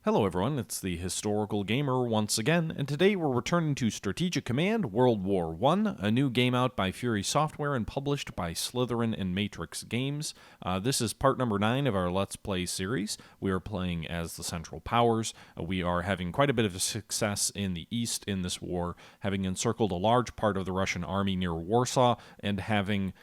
Hello everyone, it's the Historical Gamer once again, and today we're returning to Strategic Command World War I, a new game out by Fury Software and published by Slytherin and Matrix Games. This is part number 9 of our Let's Play series. We are playing as the Central Powers. We are having quite a bit of success in the east in this war, having encircled a large part of the Russian army near Warsaw, and having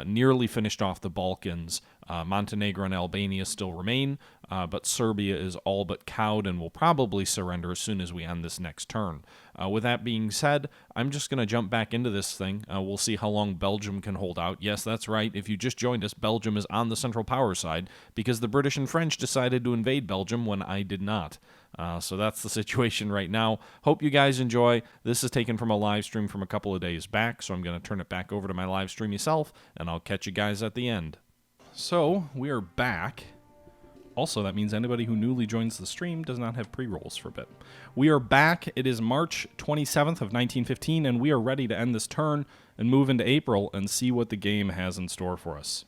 nearly finished off the Balkans. Montenegro and Albania still remain, but Serbia is all but cowed and will probably surrender as soon as we end this next turn. With that being said, I'm just going to jump back into this thing. We'll see how long Belgium can hold out. Yes, that's right. If you just joined us, Belgium is on the Central Power side because the British and French decided to invade Belgium when I did not. So that's the situation right now. Hope you guys enjoy. This is taken from a live stream from a couple of days back, so I'm going to turn it back over to my live stream myself, and I'll catch you guys at the end. So, we are back. Also, that means anybody who newly joins the stream does not have pre-rolls for a bit. We are back. It is March 27th of 1915, and we are ready to end this turn and move into April and see what the game has in store for us.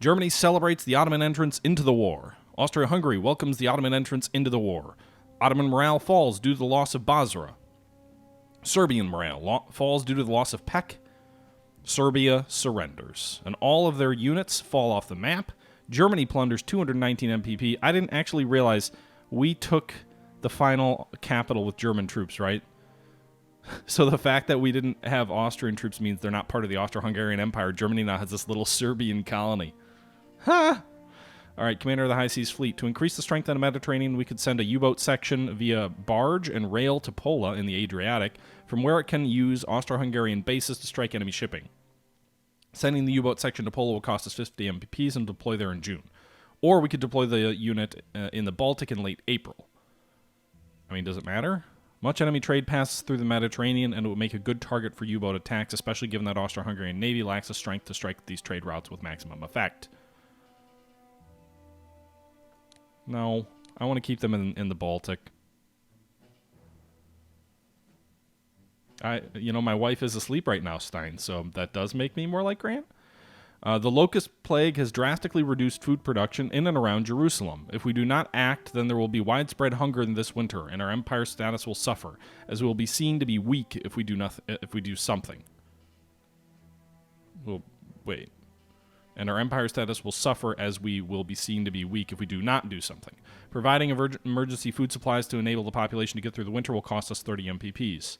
Germany celebrates the Ottoman entrance into the war. Austria-Hungary welcomes the Ottoman entrance into the war. Ottoman morale falls due to the loss of Basra. Serbian morale falls due to the loss of Pek. Serbia surrenders, and all of their units fall off the map. Germany plunders 219 MPP. I didn't actually realize we took the final capital with German troops, right? So the fact that we didn't have Austrian troops means they're not part of the Austro-Hungarian Empire. Germany now has this little Serbian colony. Ha! All right, Commander of the High Seas Fleet. To increase the strength in the Mediterranean, we could send a U-boat section via barge and rail to Pola in the Adriatic, from where it can use Austro-Hungarian bases to strike enemy shipping. Sending the U-boat section to Pola will cost us 50 MPPs and deploy there in June. Or we could deploy the unit in the Baltic in late April. I mean, does it matter? Much enemy trade passes through the Mediterranean, and it would make a good target for U-boat attacks, especially given that Austro-Hungarian Navy lacks the strength to strike these trade routes with maximum effect. No, I want to keep them in the Baltic. My wife is asleep right now, Stein, so that does make me more like Grant. The locust plague has drastically reduced food production in and around Jerusalem. If we do not act, then there will be widespread hunger in this winter, and our empire status will suffer, as we will be seen to be weak if we do something. Well, wait. And our empire status will suffer as we will be seen to be weak if we do not do something. Providing emergency food supplies to enable the population to get through the winter will cost us 30 MPPs.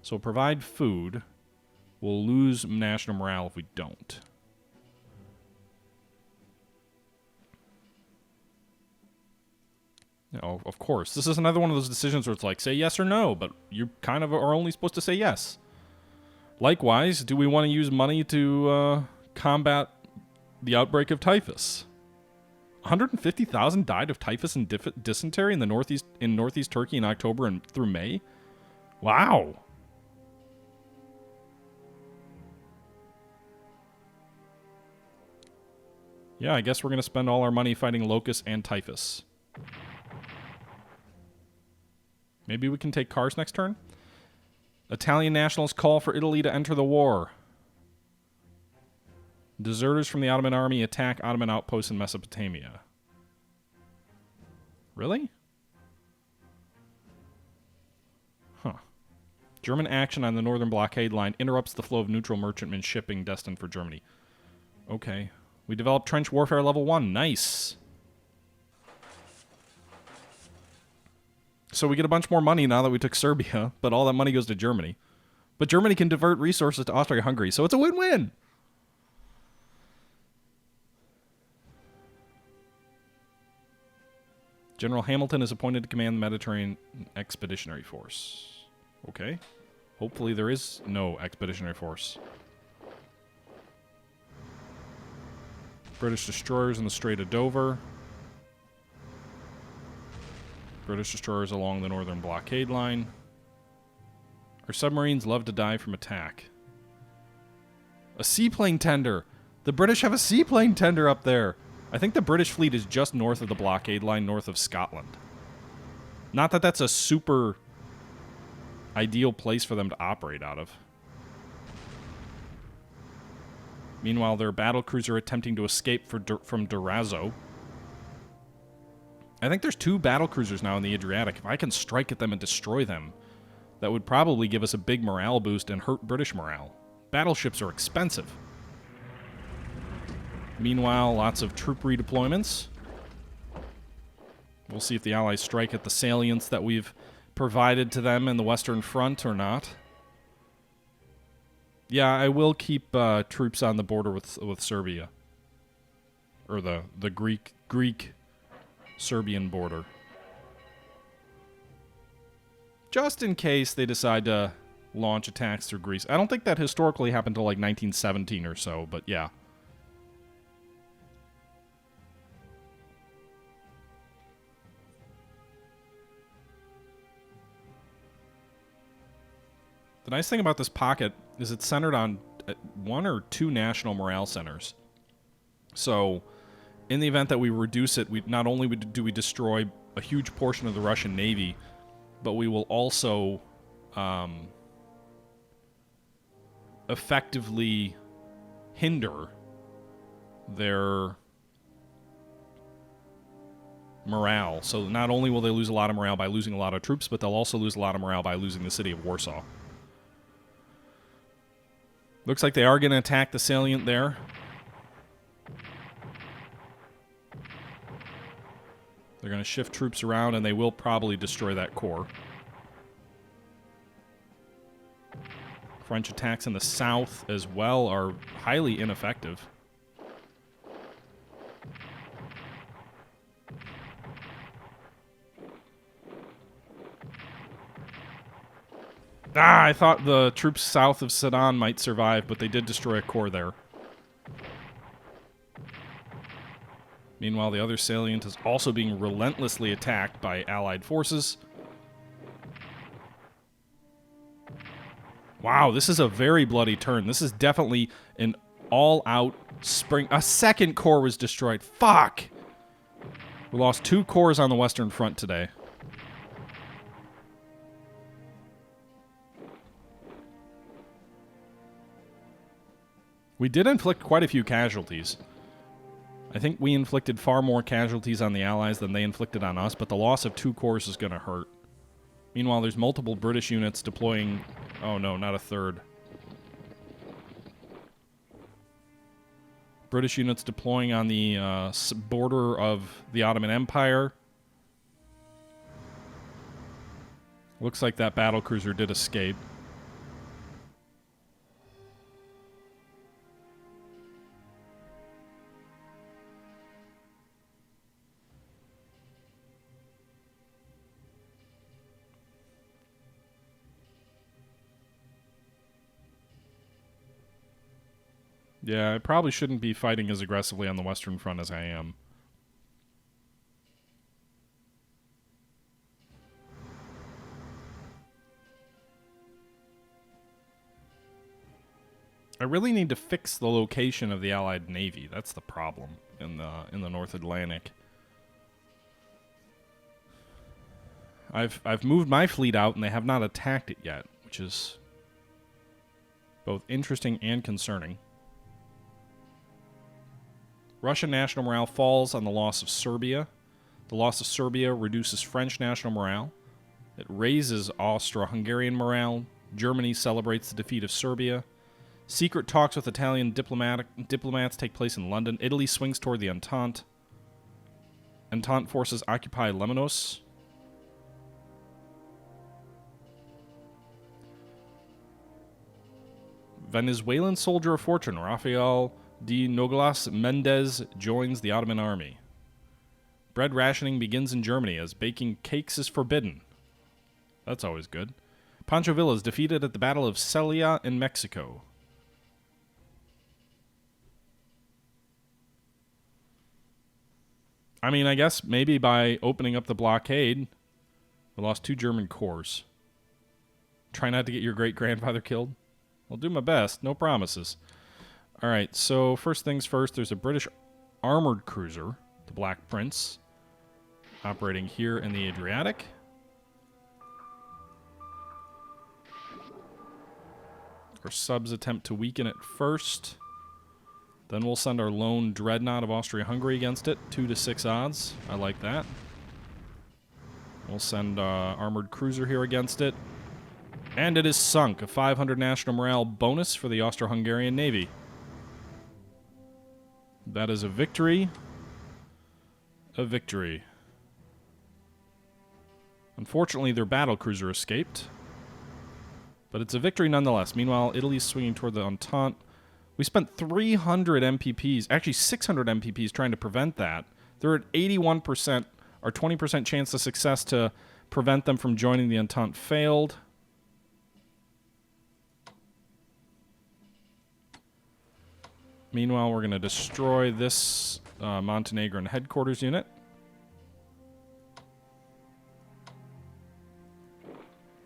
So provide food. We'll lose national morale if we don't. Of course. This is another one of those decisions where it's like, say yes or no, but you kind of are only supposed to say yes. Likewise, do we want to use money to combat the outbreak of typhus? 150,000 died of typhus and dysentery in the northeast Turkey in October and through May. Wow. Yeah, I guess we're going to spend all our money fighting locusts and typhus. Maybe we can take cars next turn? Italian nationalists call for Italy to enter the war. Deserters from the Ottoman army attack Ottoman outposts in Mesopotamia. Really? Huh. German action on the northern blockade line interrupts the flow of neutral merchantmen shipping destined for Germany. Okay. We developed trench warfare level 1. Nice. So we get a bunch more money now that we took Serbia, but all that money goes to Germany. But Germany can divert resources to Austria-Hungary, so it's a win-win. General Hamilton is appointed to command the Mediterranean Expeditionary Force. Okay. Hopefully there is no Expeditionary Force. British destroyers in the Strait of Dover. British destroyers along the northern blockade line. Our submarines love to die from attack. A seaplane tender! The British have a seaplane tender up there! I think the British fleet is just north of the blockade line, north of Scotland. Not that that's a super ideal place for them to operate out of. Meanwhile, their battlecruiser attempting to escape from Durazzo. I think there's 2 battle cruisers now in the Adriatic. If I can strike at them and destroy them, that would probably give us a big morale boost and hurt British morale. Battleships are expensive. Meanwhile, lots of troop redeployments. We'll see if the Allies strike at the salients that we've provided to them in the Western Front or not. Yeah, I will keep troops on the border with Serbia. Or the Greek-Serbian border. Just in case they decide to launch attacks through Greece. I don't think that historically happened until like 1917 or so, but yeah. The nice thing about this pocket is it's centered on 1 or 2 national morale centers. So, in the event that we reduce it, we not only do we destroy a huge portion of the Russian Navy, but we will also effectively hinder their morale. So not only will they lose a lot of morale by losing a lot of troops, but they'll also lose a lot of morale by losing the city of Warsaw. Looks like they are going to attack the salient there. They're going to shift troops around, and they will probably destroy that core. French attacks in the south as well are highly ineffective. I thought the troops south of Sedan might survive, but they did destroy a core there. Meanwhile, the other salient is also being relentlessly attacked by Allied forces. Wow, this is a very bloody turn. This is definitely an all-out spring. A second core was destroyed. Fuck! We lost 2 cores on the Western Front today. We did inflict quite a few casualties. I think we inflicted far more casualties on the Allies than they inflicted on us, but the loss of 2 cores is going to hurt. Meanwhile, there's multiple British units deploying... Oh no, not a third. British units deploying on the border of the Ottoman Empire. Looks like that battlecruiser did escape. Yeah, I probably shouldn't be fighting as aggressively on the Western Front as I am. I really need to fix the location of the Allied Navy. That's the problem in the North Atlantic. I've moved my fleet out and they have not attacked it yet, which is both interesting and concerning. Russian national morale falls on the loss of Serbia. The loss of Serbia reduces French national morale. It raises Austro-Hungarian morale. Germany celebrates the defeat of Serbia. Secret talks with Italian diplomats take place in London. Italy swings toward the Entente. Entente forces occupy Lemnos. Venezuelan soldier of fortune, Rafael de Nogales Mendez, joins the Ottoman army. Bread rationing begins in Germany as baking cakes is forbidden. That's always good. Pancho Villa is defeated at the Battle of Celia in Mexico. I mean, I guess maybe by opening up the blockade, we lost 2 German corps. Try not to get your great-grandfather killed. I'll do my best. No promises. All right, so first things first, there's a British armored cruiser, the Black Prince, operating here in the Adriatic. Our subs attempt to weaken it first. Then we'll send our lone dreadnought of Austria-Hungary against it, 2 to 6 odds. I like that. We'll send armored cruiser here against it. And it is sunk. A 500 national morale bonus for the Austro-Hungarian Navy. That is a victory. A victory. Unfortunately, their battle cruiser escaped. But it's a victory nonetheless. Meanwhile, Italy's swinging toward the Entente. We spent 300 MPPs, actually 600 MPPs trying to prevent that. They're at 81%, or 20% chance of success to prevent them from joining the Entente failed. Meanwhile, we're going to destroy this Montenegrin headquarters unit.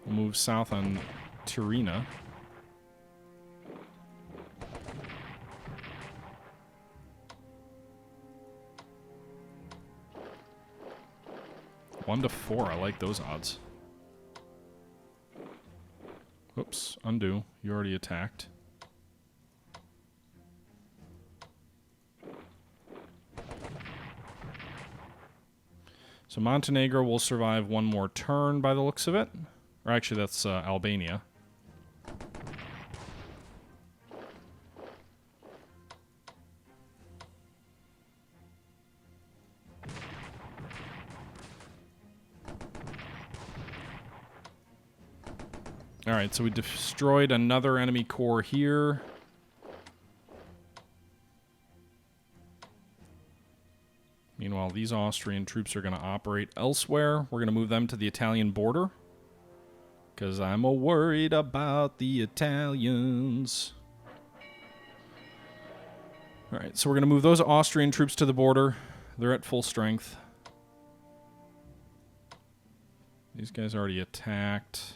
We'll move south on Tirina. One to 4, I like those odds. Oops, undo. You already attacked. So Montenegro will survive one more turn by the looks of it. Or actually, that's Albania. Alright, so we destroyed another enemy corps here. Meanwhile, these Austrian troops are going to operate elsewhere. We're going to move them to the Italian border. Because I'm worried about the Italians. Alright, so we're going to move those Austrian troops to the border. They're at full strength. These guys already attacked.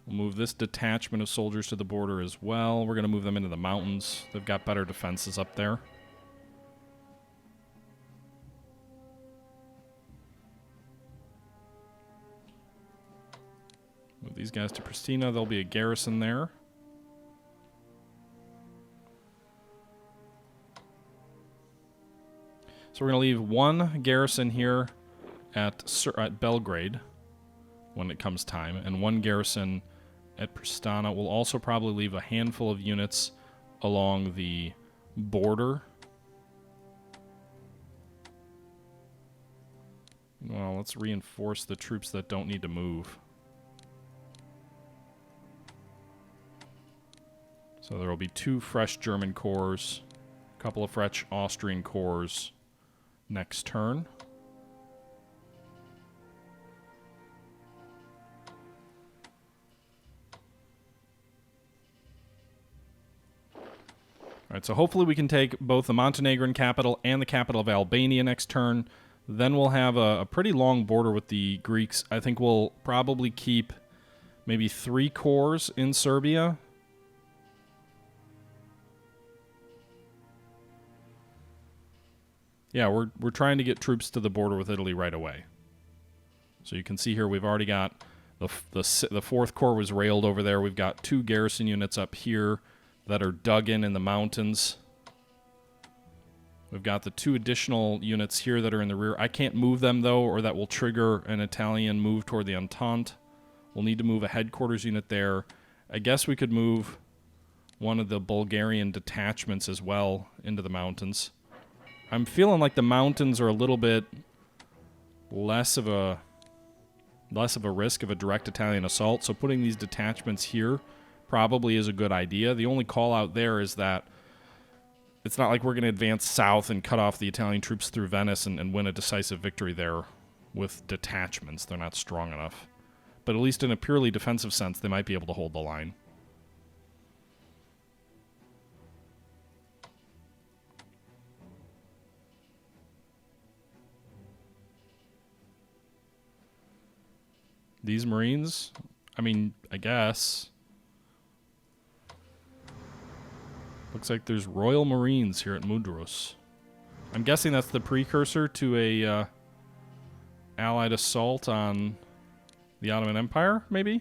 We'll move this detachment of soldiers to the border as well. We're going to move them into the mountains. They've got better defenses up there. Move these guys to Pristina. There'll be a garrison there. So we're going to leave one garrison here at Belgrade when it comes time, and one garrison at Pristana. We'll also probably leave a handful of units along the border. Well, let's reinforce the troops that don't need to move. So there will be 2 fresh German corps, a couple of fresh Austrian corps next turn. Alright, so hopefully we can take both the Montenegrin capital and the capital of Albania next turn. Then we'll have a pretty long border with the Greeks. I think we'll probably keep maybe 3 corps in Serbia. Yeah, we're trying to get troops to the border with Italy right away. So you can see here we've already got the 4th Corps was railed over there. We've got 2 garrison units up here that are dug in the mountains. We've got the 2 additional units here that are in the rear. I can't move them, though, or that will trigger an Italian move toward the Entente. We'll need to move a headquarters unit there. I guess we could move one of the Bulgarian detachments as well into the mountains. I'm feeling like the mountains are a little bit less of a risk of a direct Italian assault, so putting these detachments here probably is a good idea. The only call out there is that it's not like we're going to advance south and cut off the Italian troops through Venice and win a decisive victory there with detachments. They're not strong enough. But at least in a purely defensive sense, they might be able to hold the line. These Marines, I mean, I guess. Looks like there's Royal Marines here at Mudros. I'm guessing that's the precursor to a Allied assault on the Ottoman Empire, maybe?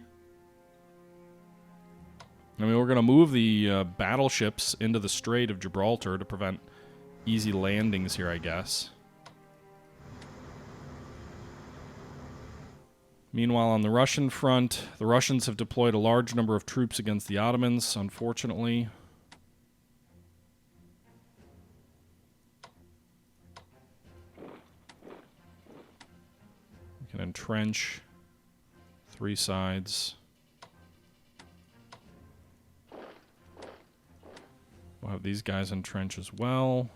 I mean, we're going to move the battleships into the Strait of Gibraltar to prevent easy landings here, I guess. Meanwhile, on the Russian front, the Russians have deployed a large number of troops against the Ottomans, unfortunately. We can entrench 3 sides. We'll have these guys entrench as well.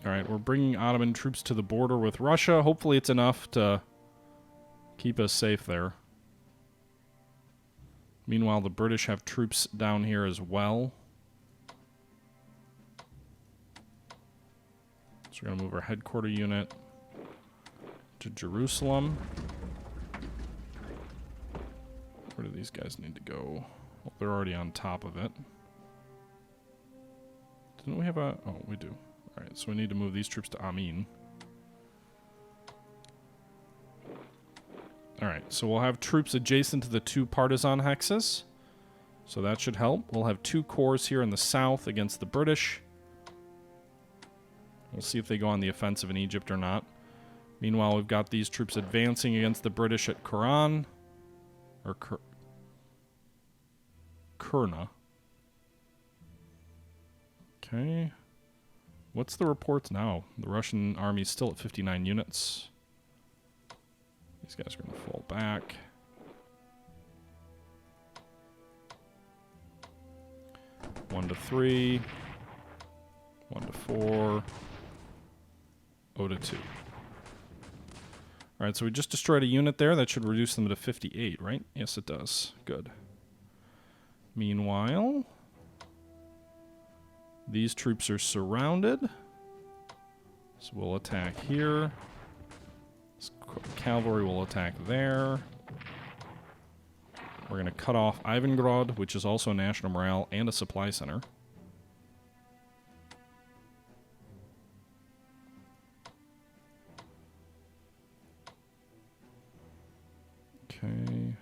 Alright, we're bringing Ottoman troops to the border with Russia. Hopefully it's enough to keep us safe there. Meanwhile, the British have troops down here as well. So we're going to move our headquarter unit to Jerusalem. Where do these guys need to go? Well, they're already on top of it. Didn't we have a... Oh, we do. Alright, so we need to move these troops to Amin. Alright, so we'll have troops adjacent to the 2 partisan hexes. So that should help. We'll have 2 corps here in the south against the British. We'll see if they go on the offensive in Egypt or not. Meanwhile, we've got these troops advancing against the British at Kurna. Or Kurna. Okay. What's the reports now? The Russian army's still at 59 units. These guys are going to fall back. One to 3. 1 to 4. 0 to 2. Alright, so we just destroyed a unit there. That should reduce them to 58, right? Yes, it does. Good. Meanwhile... these troops are surrounded. So we'll attack here. This cavalry will attack there. We're going to cut off Ivangrad, which is also a national morale and a supply center. Okay.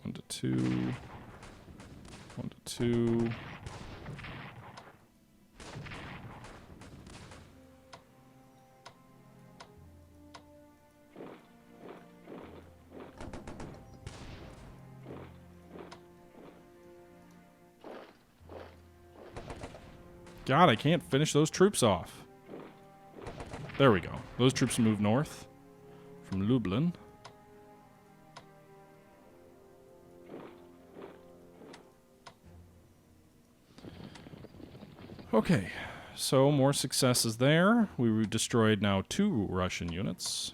1 to 2. 1 to 2. God, I can't finish those troops off. There we go. Those troops move north from Lublin. Okay, so more successes there. We destroyed now 2 Russian units.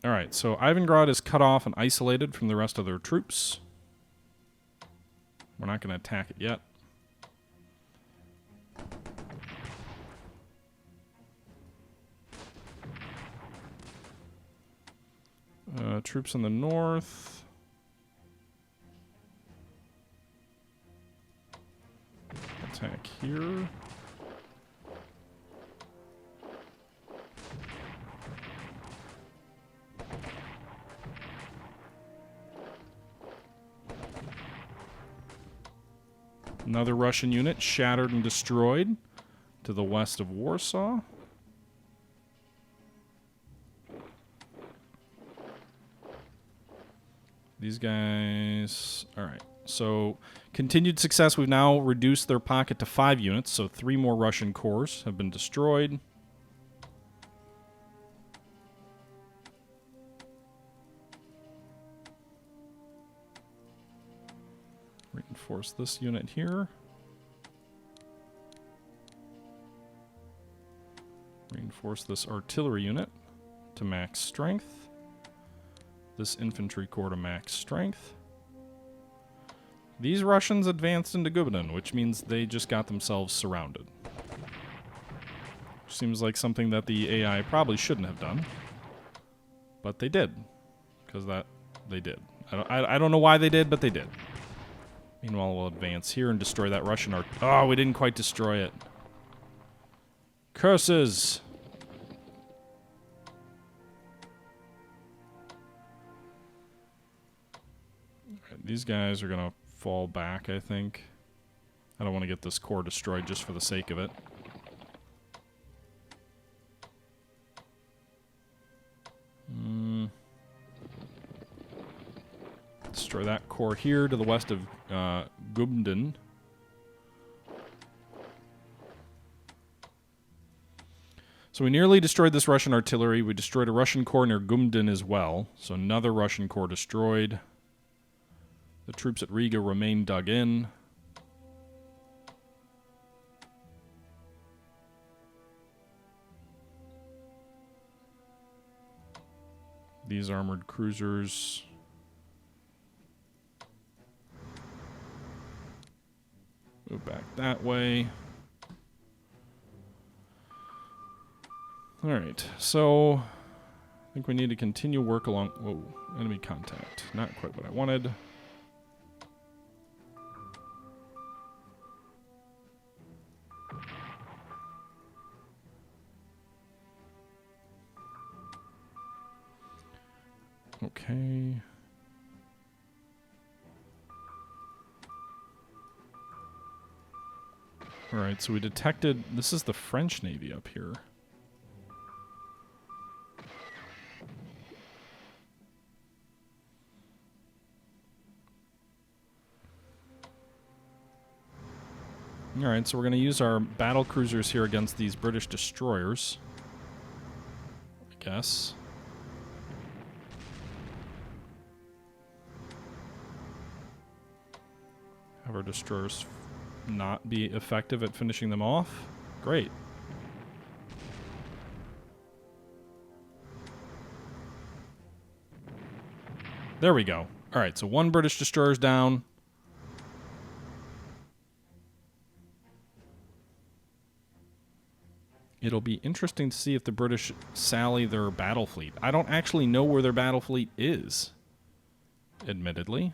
Alright, so Ivangrad is cut off and isolated from the rest of their troops. We're not going to attack it yet. Troops in the north. Attack here. Another Russian unit shattered and destroyed to the west of Warsaw. These guys... Alright, so continued success. We've now reduced their pocket to 5 units, so 3 more Russian corps have been destroyed. Reinforce this unit here. Reinforce this artillery unit to max strength. This infantry corps to max strength. These Russians advanced into Gubin, which means they just got themselves surrounded. Seems like something that the AI probably shouldn't have done. But they did. Because they did. I don't know why they did, but they did. Meanwhile, we'll advance here and destroy that Russian art. Oh, we didn't quite destroy it. Curses! Right, these guys are going to fall back, I think. I don't want to get this core destroyed just for the sake of it. Destroy that core here to the west of Gubin. So we nearly destroyed this Russian artillery. We destroyed a Russian corps near Gubin as well. So another Russian corps destroyed. The troops at Riga remain dug in. These armored cruisers. Move back that way. Alright, so I think we need to continue work along... Whoa, enemy contact. Not quite what I wanted. Okay. Alright, so we detected... This is the French Navy up here. Alright, so we're going to use our battle cruisers here against these British destroyers. I guess. Have our destroyers not be effective at finishing them off. Great. There we go. Alright, so one British destroyer's down. It'll be interesting to see if the British sally their battle fleet. I don't actually know where their battle fleet is, admittedly.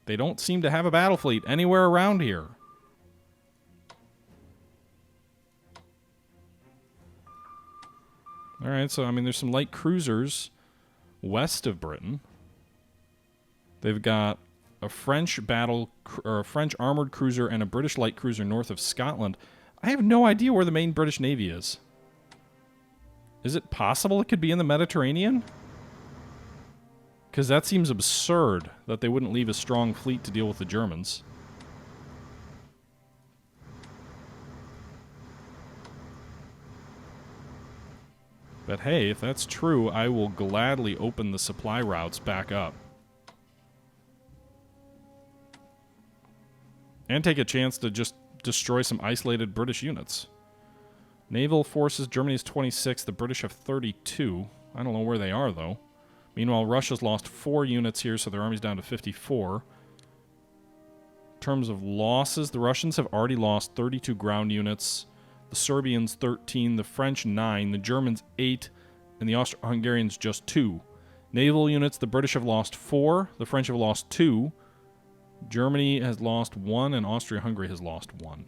They don't seem to have a battle fleet anywhere around here. Alright, so I mean there's some light cruisers west of Britain. They've got a French a French armored cruiser and a British light cruiser north of Scotland. I have no idea where the main British Navy is. Is it possible it could be in the Mediterranean? Because that seems absurd that they wouldn't leave a strong fleet to deal with the Germans. But hey, if that's true, I will gladly open the supply routes back up. And take a chance to just destroy some isolated British units. Naval forces, Germany is 26, the British have 32. I don't know where they are, though. Meanwhile, Russia's lost 4 units here, so their army's down to 54. In terms of losses, the Russians have already lost 32 ground units, the Serbians 13, the French 9, the Germans 8, and the Austro-Hungarians just 2. Naval units, the British have lost 4, the French have lost 2, Germany has lost 1, and Austria-Hungary has lost 1.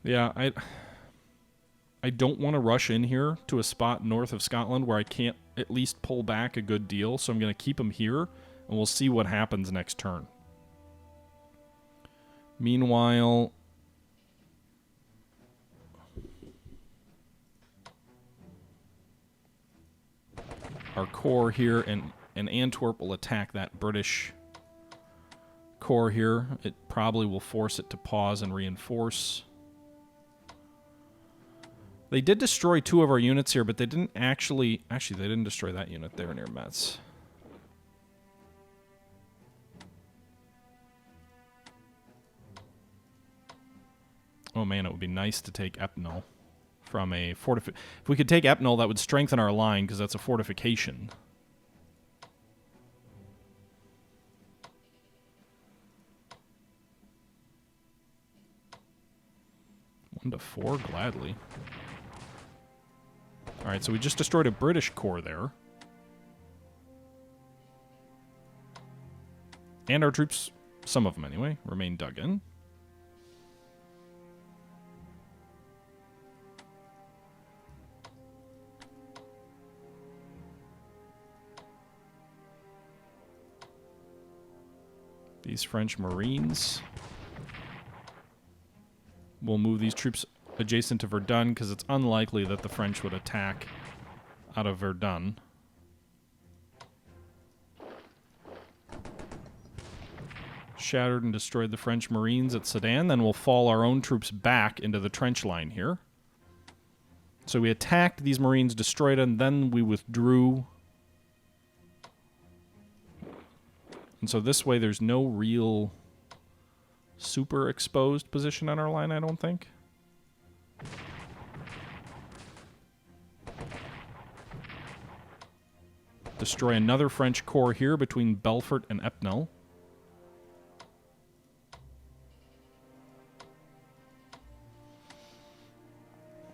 Yeah, I don't want to rush in here to a spot north of Scotland where I can't at least pull back a good deal, so I'm going to keep them here, and we'll see what happens next turn. Meanwhile, our corps here in Antwerp will attack that British corps here. It probably will force it to pause and reinforce. They did destroy 2 of our units here, but they didn't actually... Actually, they didn't destroy that unit there near Metz. Oh man, it would be nice to take Epnal from a If we could take Epnal, that would strengthen our line, because that's a fortification. One to 4, gladly. Alright, so we just destroyed a British corps there. And our troops, some of them anyway, remain dug in. These French Marines. We'll move these troops adjacent to Verdun, because it's unlikely that the French would attack out of Verdun. Shattered and destroyed the French Marines at Sedan. Then we'll fall our own troops back into the trench line here. So we attacked these Marines, destroyed them, then we withdrew. And so this way there's no real super exposed position on our line, I don't think. Destroy another French corps here between Belfort and Epnal.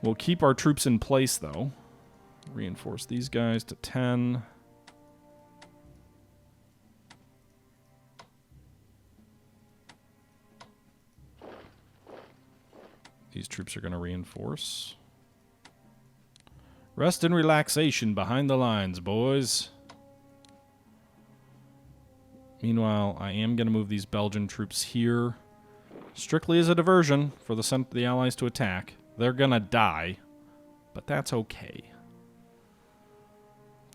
We'll keep our troops in place, though. Reinforce these guys to 10. These troops are going to reinforce. Rest and relaxation behind the lines, boys. Meanwhile, I am going to move these Belgian troops here. Strictly as a diversion for the Allies to attack. They're going to die, but that's okay.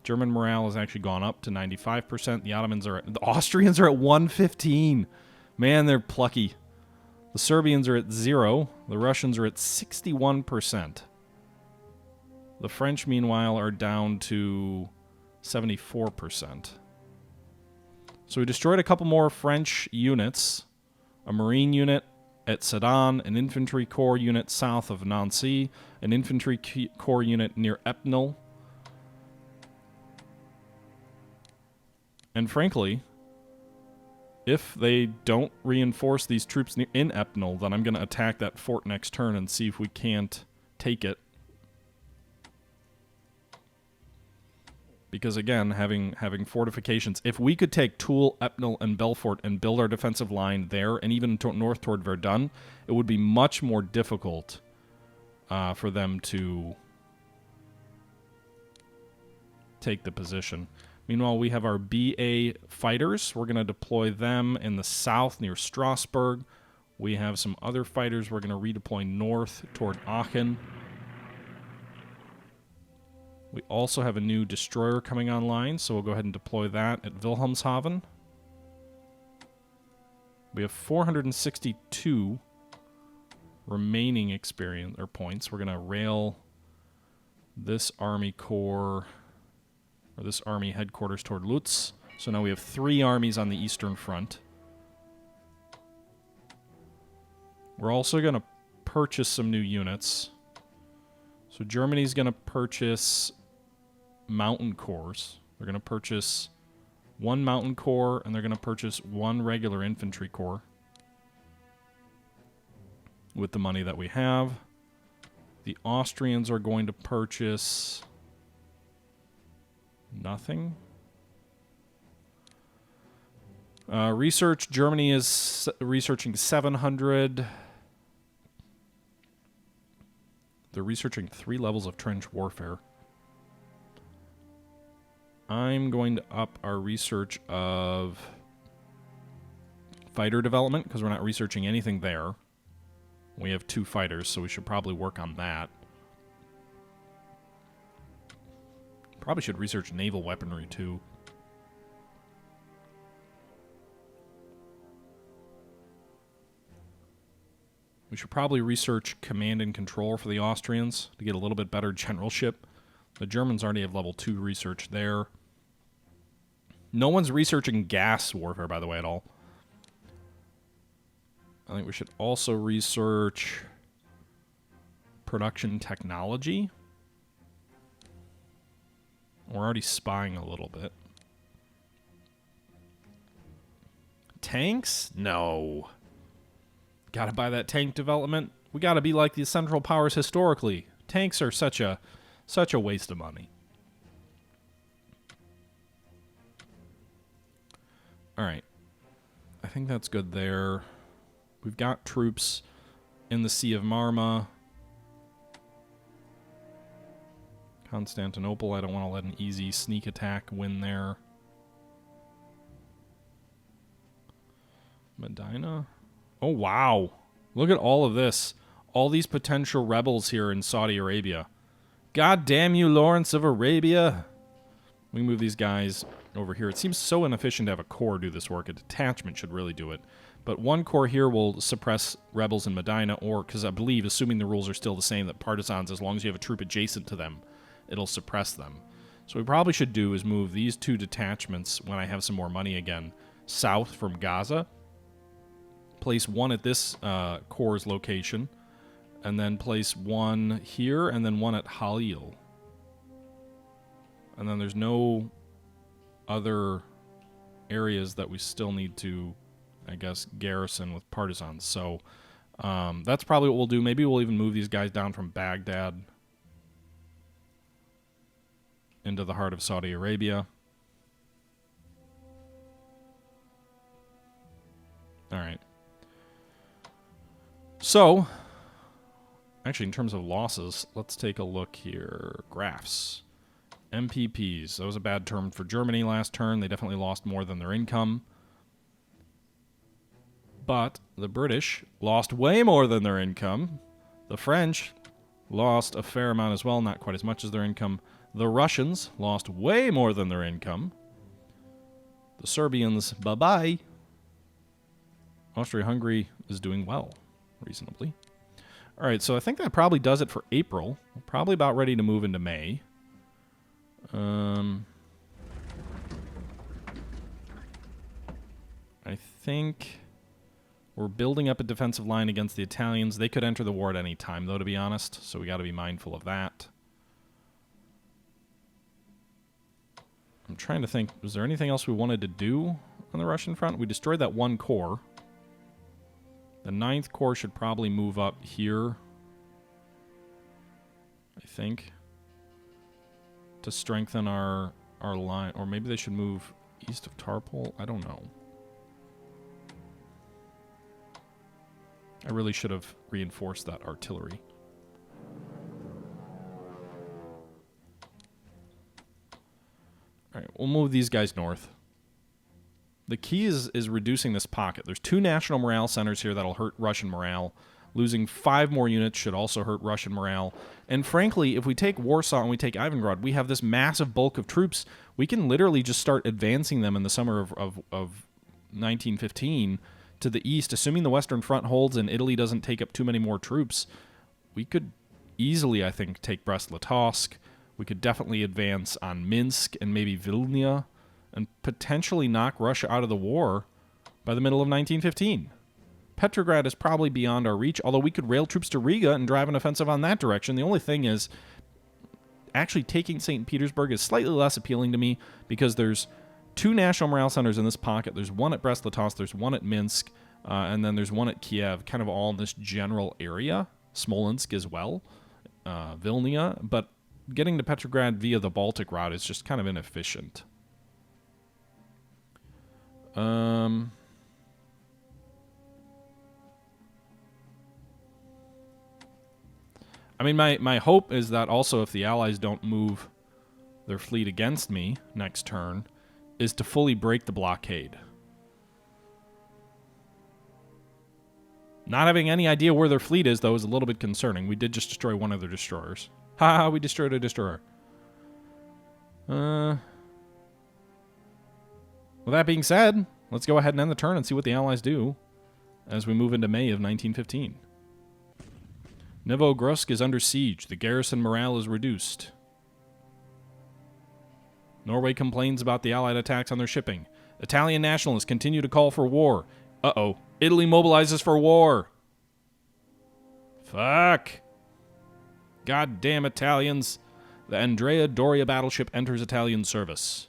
German morale has actually gone up to 95%. The Austrians are at 115. Man, they're plucky. The Serbians are at 0. The Russians are at 61%. The French, meanwhile, are down to 74%. So we destroyed a couple more French units. A Marine unit at Sedan, an infantry corps unit south of Nancy, an infantry corps unit near Epnal. And frankly, if they don't reinforce these troops in Epnal, then I'm going to attack that fort next turn and see if we can't take it. Because again, having fortifications, if we could take Toul, Epnal, and Belfort and build our defensive line there, and even north toward Verdun, it would be much more difficult for them to take the position. Meanwhile, we have our BA fighters. We're going to deploy them in the south near Strasbourg. We have some other fighters we're going to redeploy north toward Aachen. We also have a new destroyer coming online, so we'll go ahead and deploy that at Wilhelmshaven. We have 462 remaining experience or points. We're going to rail this army corps, or this army headquarters toward Lutz. So now we have 3 armies on the Eastern Front. We're also going to purchase some new units. So Germany's going to purchase mountain corps. They're going to purchase 1 mountain corps, and they're going to purchase 1 regular infantry corps with the money that we have. The Austrians are going to purchase nothing. Research, Germany is researching 700. They're researching 3 levels of trench warfare. I'm going to up our research of fighter development, because we're not researching anything there. We have 2 fighters, so we should probably work on that. Probably should research naval weaponry, too. We should probably research command and control for the Austrians to get a little bit better generalship. The Germans already have level 2 research there. No one's researching gas warfare, by the way, at all. I think we should also research production technology. We're already spying a little bit. Tanks? No. Gotta buy that tank development. We gotta be like the Central Powers historically. Tanks are such a waste of money. Alright. I think that's good there. We've got troops in the Sea of Marma. Constantinople, I don't want to let an easy sneak attack win there. Medina? Oh, wow. Look at all of this. All these potential rebels here in Saudi Arabia. God damn you, Lawrence of Arabia. We move these guys over here. It seems so inefficient to have a corps do this work. A detachment should really do it. But one corps here will suppress rebels in Medina, or, because I believe, assuming the rules are still the same, that partisans, as long as you have a troop adjacent to them, it'll suppress them. So what we probably should do is move these 2 detachments, when I have some more money again, south from Gaza. Place one at this corps' location, and then place one here, and then one at Halil. And then there's no other areas that we still need to, I guess, garrison with partisans. So that's probably what we'll do. Maybe we'll even move these guys down from Baghdad into the heart of Saudi Arabia. All right. So, actually, in terms of losses, let's take a look here. Graphs. MPPs. That was a bad term for Germany last turn. They definitely lost more than their income. But the British lost way more than their income. The French lost a fair amount as well, not quite as much as their income. The Russians lost way more than their income. The Serbians, bye-bye. Austria-Hungary is doing well, reasonably. All right, so I think that probably does it for April. We're probably about ready to move into May. I think we're building up a defensive line against the Italians. They could enter the war at any time, though, to be honest, so we got to be mindful of that. I'm trying to think, was there anything else we wanted to do on the Russian front? We destroyed that one corps. The 9th Corps should probably move up here, I think, to strengthen our line. Or maybe they should move east of Tarpol. I don't know. I really should have reinforced that artillery. All right, we'll move these guys north. The key is reducing this pocket. There's 2 national morale centers here that'll hurt Russian morale. Losing 5 more units should also hurt Russian morale. And frankly, if we take Warsaw and we take Ivangrad, we have this massive bulk of troops. We can literally just start advancing them in the summer of 1915 to the east. Assuming the Western Front holds and Italy doesn't take up too many more troops, we could easily, I think, take Brest-Litovsk. We could definitely advance on Minsk and maybe Vilna, and potentially knock Russia out of the war by the middle of 1915. Petrograd is probably beyond our reach, although we could rail troops to Riga and drive an offensive on that direction. The only thing is, actually taking St. Petersburg is slightly less appealing to me, because there's 2 national morale centers in this pocket. There's one at Brest-Litovsk, there's one at Minsk, and then there's one at Kiev, kind of all in this general area. Smolensk as well, Vilna, but getting to Petrograd via the Baltic route is just kind of inefficient. I mean, my hope is that also if the Allies don't move their fleet against me next turn, is to fully break the blockade. Not having any idea where their fleet is, though, is a little bit concerning. We did just destroy one of their destroyers. Ha, we destroyed a destroyer. With that being said, let's go ahead and end the turn and see what the Allies do as we move into May of 1915. Novogrudsk is under siege. The garrison morale is reduced. Norway complains about the Allied attacks on their shipping. Italian nationalists continue to call for war. Uh-oh. Italy mobilizes for war. Fuck. Goddamn Italians. The Andrea Doria battleship enters Italian service.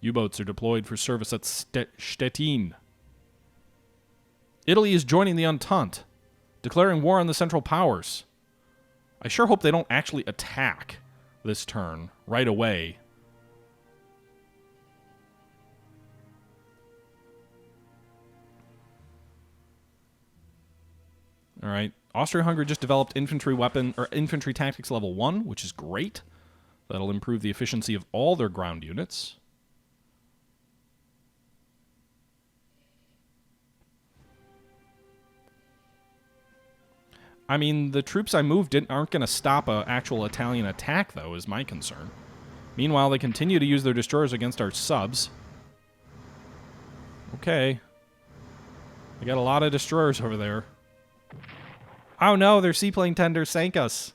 U-boats are deployed for service at Stettin. Italy is joining the Entente, declaring war on the Central Powers. I sure hope they don't actually attack this turn right away. All right. Austria-Hungary just developed infantry tactics level 1, which is great. That'll improve the efficiency of all their ground units. I mean, the troops I moved aren't going to stop an actual Italian attack, though, is my concern. Meanwhile, they continue to use their destroyers against our subs. Okay. We got a lot of destroyers over there. Oh no, their seaplane tender sank us.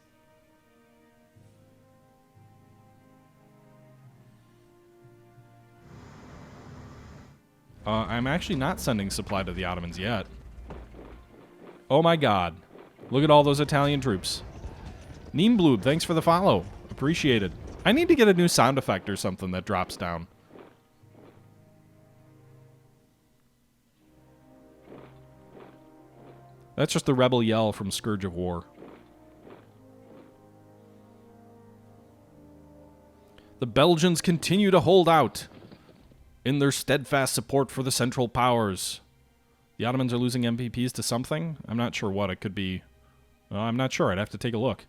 I'm actually not sending supply to the Ottomans yet. Oh my god. Look at all those Italian troops. Neembloob, thanks for the follow. Appreciated. I need to get a new sound effect or something that drops down. That's just the rebel yell from Scourge of War. The Belgians continue to hold out in their steadfast support for the Central Powers. The Ottomans are losing MPPs to something? I'm not sure what. It could be... I'm not sure. I'd have to take a look.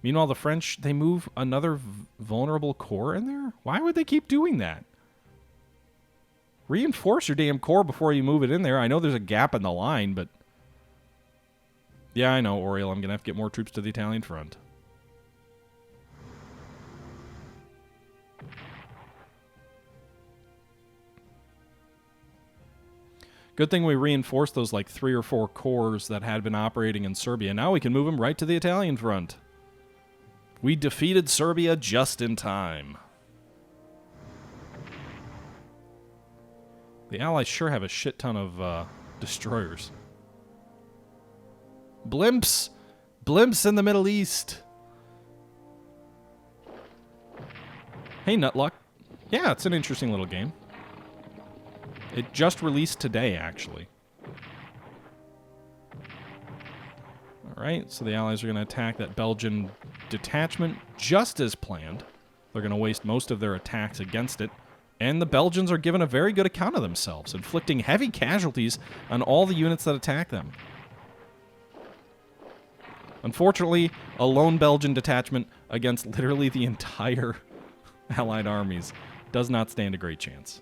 Meanwhile, the French, they move another vulnerable corps in there? Why would they keep doing that? Reinforce your damn corps before you move it in there. I know there's a gap in the line, but... Yeah, I know, Oriel. I'm going to have to get more troops to the Italian front. Good thing we reinforced those like 3 or 4 corps that had been operating in Serbia. Now we can move them right to the Italian front. We defeated Serbia just in time. The Allies sure have a shit ton of destroyers. Blimps! Blimps in the Middle East! Hey, Nutluck. Yeah, it's an interesting little game. It just released today, actually. Alright, so the Allies are going to attack that Belgian detachment just as planned. They're going to waste most of their attacks against it. And the Belgians are given a very good account of themselves, inflicting heavy casualties on all the units that attack them. Unfortunately, a lone Belgian detachment against literally the entire Allied armies does not stand a great chance.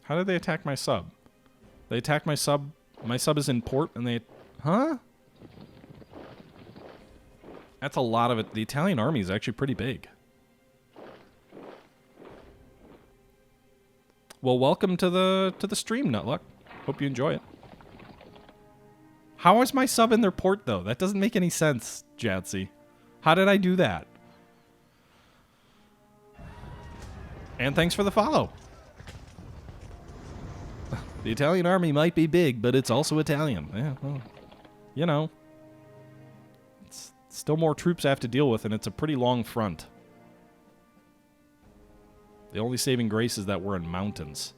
How did they attack my sub? They attacked my sub. My sub is in port, and they... Huh? That's a lot of it. The Italian army is actually pretty big. Well, welcome to the stream, Nutluck. Hope you enjoy it. How is my sub in their port, though? That doesn't make any sense, Jadsy. How did I do that? And thanks for the follow. The Italian army might be big, but it's also Italian. Yeah, well, you know. It's still more troops I have to deal with, and it's a pretty long front. The only saving grace is that we're in mountains.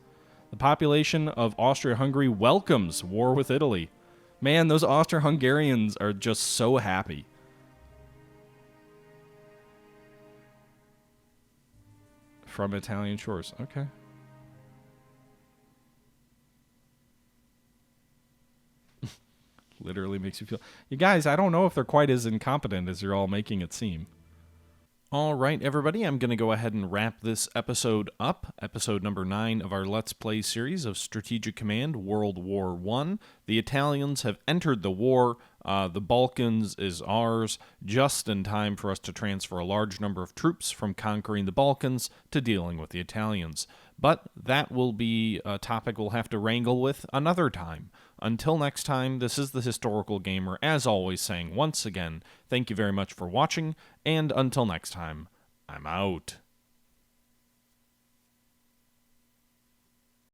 The population of Austria-Hungary welcomes war with Italy. Man, those Austro-Hungarians are just so happy. From Italian shores. Okay. Literally makes you feel... You guys, I don't know if they're quite as incompetent as you're all making it seem. All right, everybody, I'm going to go ahead and wrap this episode up. Episode number 9 of our Let's Play series of Strategic Command World War I. The Italians have entered the war. The Balkans is ours, just in time for us to transfer a large number of troops from conquering the Balkans to dealing with the Italians. But that will be a topic we'll have to wrangle with another time. Until next time, this is the Historical Gamer, as always, saying once again, thank you very much for watching, and until next time, I'm out.